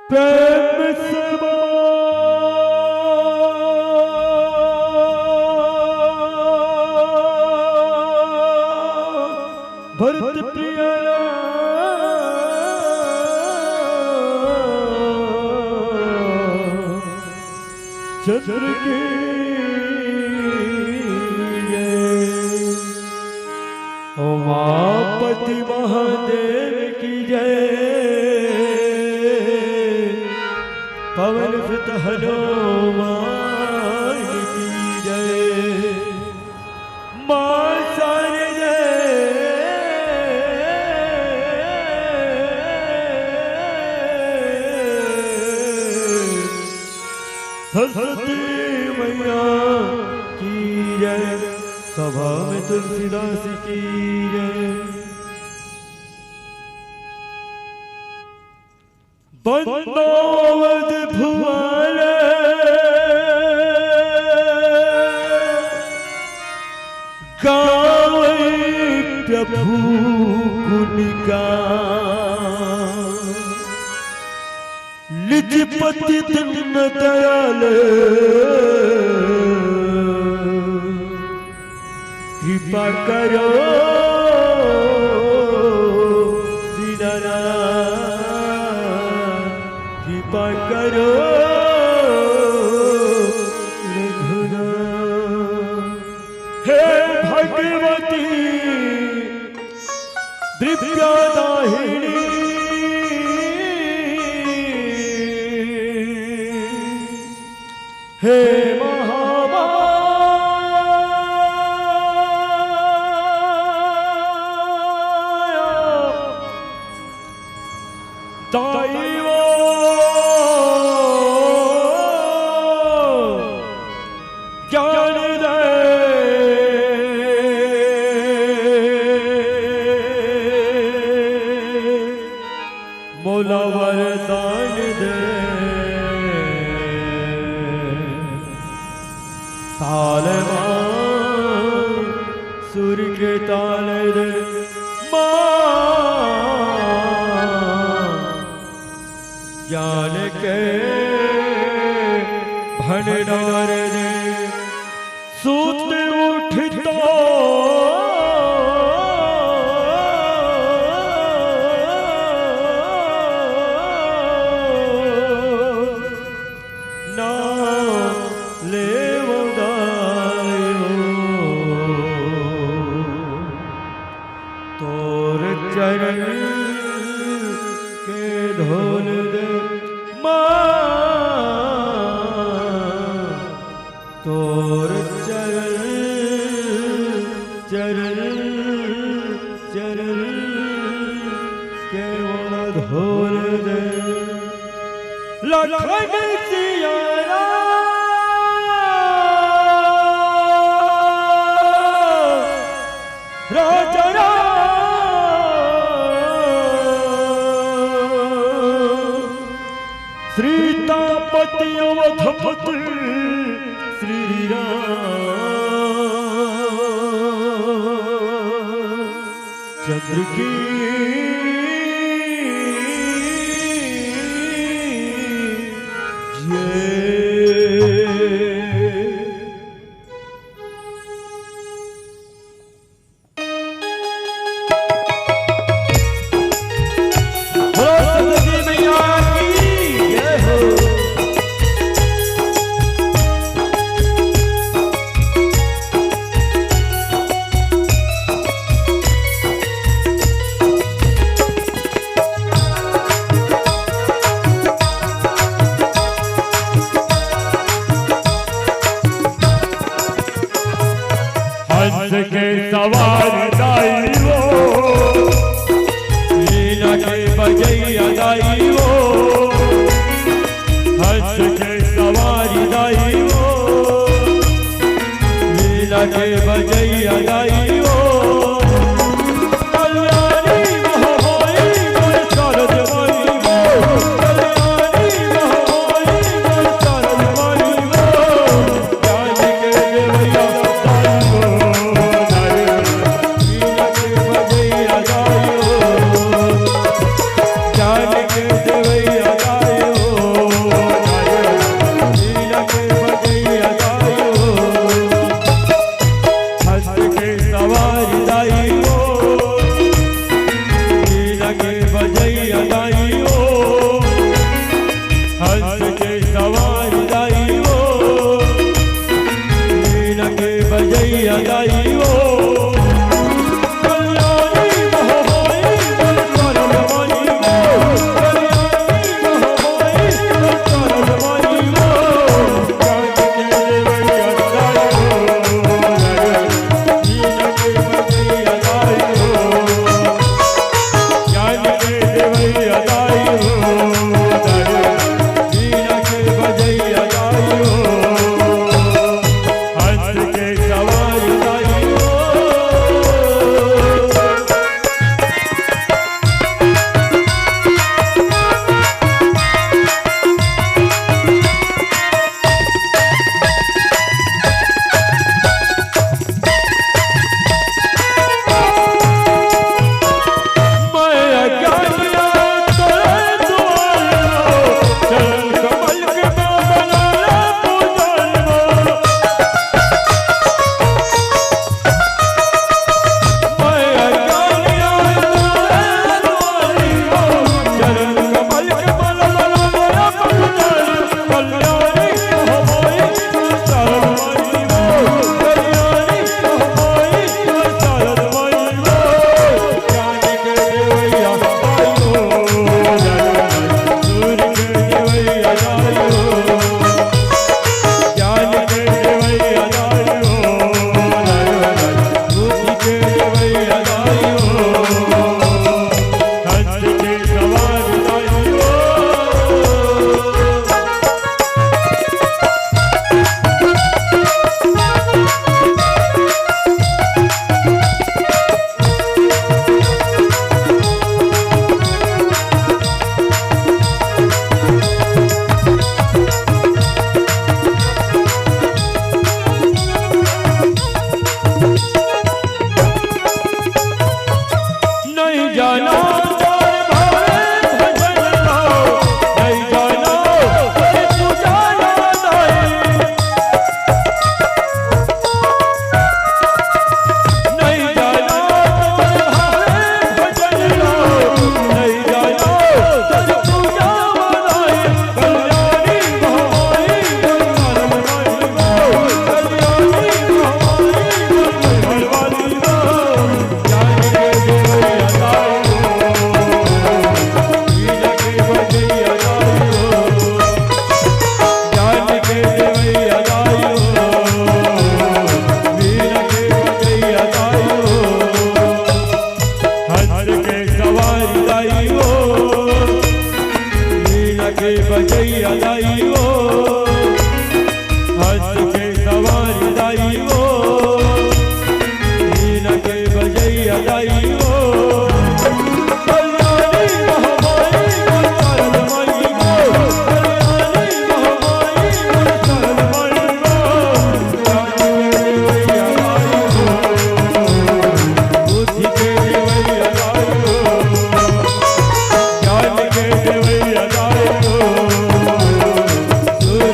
प्रेम से भरत प्रिया चंद्र की उमापति महादेव की जय। पवन सुत हनुमान की जय। मां शारदे सरस्वती मैया की जय। सभा में तुलसीदास की जय। बंदोवद भुवन गावै प्रभु गुण गान। निजपति दीन दयाल कृपा करो दीनानाथ कृपा करो रघुनाथ। हे भगवती दिव्यदाहिनी हे ताईवो ज्ञान दे मोला वरदान दे। ताल सुर के ताल दे ज्ञान के भंडार दे। सूत उठता नाम ले तोर चरण के धोल दे तोर चरण चरण चरण के वाला धोल दे। लखन सिया राजा श्रीतापति अवधपति श्री राम चंद्र की हंस के सवारी दाई हो, वीणा के बजैया दाई हो, कल्याणी महामाई मोर शारद माई हो, कल्याणी महामाई मोर शारद माई हो, ज्ञान के देवैया दाई हो, वीणा के बजैया दाई हो, ज्ञान के देवैया दाई हो, वीणा के बजैया दाई हो, हंस के सवारी दाई हो, वीणा के बजैया दाई हो, हंस के सवारी दाई हो, वीणा के बजैया दाई हो, कल्याणी महामाई मोर शारद माई हो, कल्याणी महामाई मोर शारद माई हो, ज्ञान के देवैया दाई हो, वीणा के बजैया दाई हो, ज्ञान के देवैया दाई हो, वीणा के बजैया दाई हो, हंस के सवारी दाई हो। मैं अज्ञानिया तेरे द्वार चरण कमल के बनाया पूजन मैं अज्ञानिया तेरे द्वार चरण कमल के बनाया पूजन कल्याणी महामाई मोर शारद माई हो, कल्याणी महामाई मोर शारद माई हो, ज्ञान के देवैया दाई हो, सूर्य के देवैया दाई हो, ज्ञान के देवैया दाई हो, बुद्धि के देवैया दाई हो, हंस के सवारी दाई हो। नहीं जाना तोरे भावे भजन गाओ, नहीं जाना तोरे पूजा याद आए, नहीं जाना तोरे भावे भजन गाओ, नहीं जाना तोरे पूजा याद आए, कल्याणी महामाई मोर शारद माई हो, कल्याणी महामाई मोर मैहर वाली हो, ज्ञान के देवैया दाई हो, वीणा के बजैया दाई हो, ज्ञान के देवैया दाई हो, वीणा के बजैया दाई हो, हंस के सवारी दाई हो, वीणा के बजैया दाई हो, हंस के सवारी दाई हो, वीणा के बजैया दाई हो, कल्याणी महामाई मोर शारद माई हो, कल्याणी महामाई मोर शारद माई हो, ज्ञान के देवैया दाई हो, बुद्धि के देवैया दाई हो, ज्ञान के देवैया दाई हो, सूर्य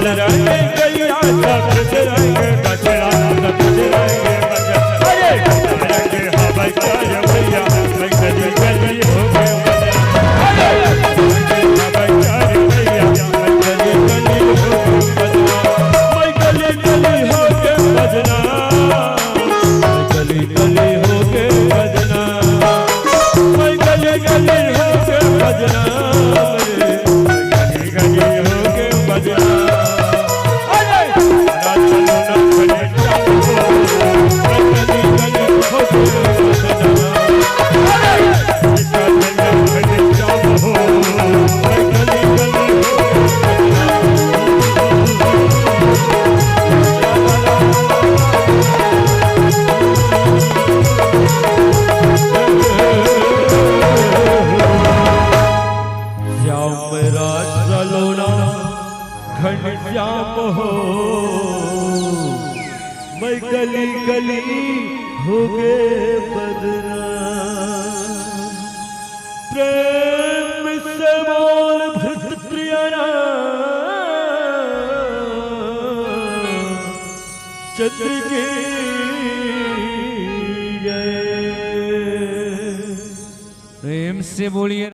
चल रहे गैया सफेद रंग बछड़ा सफेद रंग बछड़ा अरे रंग हवाई चाय भैया मैं गली गली हो गए अरे हवाई चाय भैया मैं गली गली हो गए बजना मैं गली गली हो गए बजना मैं गली गली हो गए बजना मैं गली गली हो गए बजना अरे चलो ना चले जाओ मैं गली गली हो गए बजना अरे चलो ना चले जाओ मैं गली गली हो घनश्याम हो मैं गली गली हो गए बदना प्रेम से बोल भृतप्रियना चंद्र की जय प्रेम से बोलिए।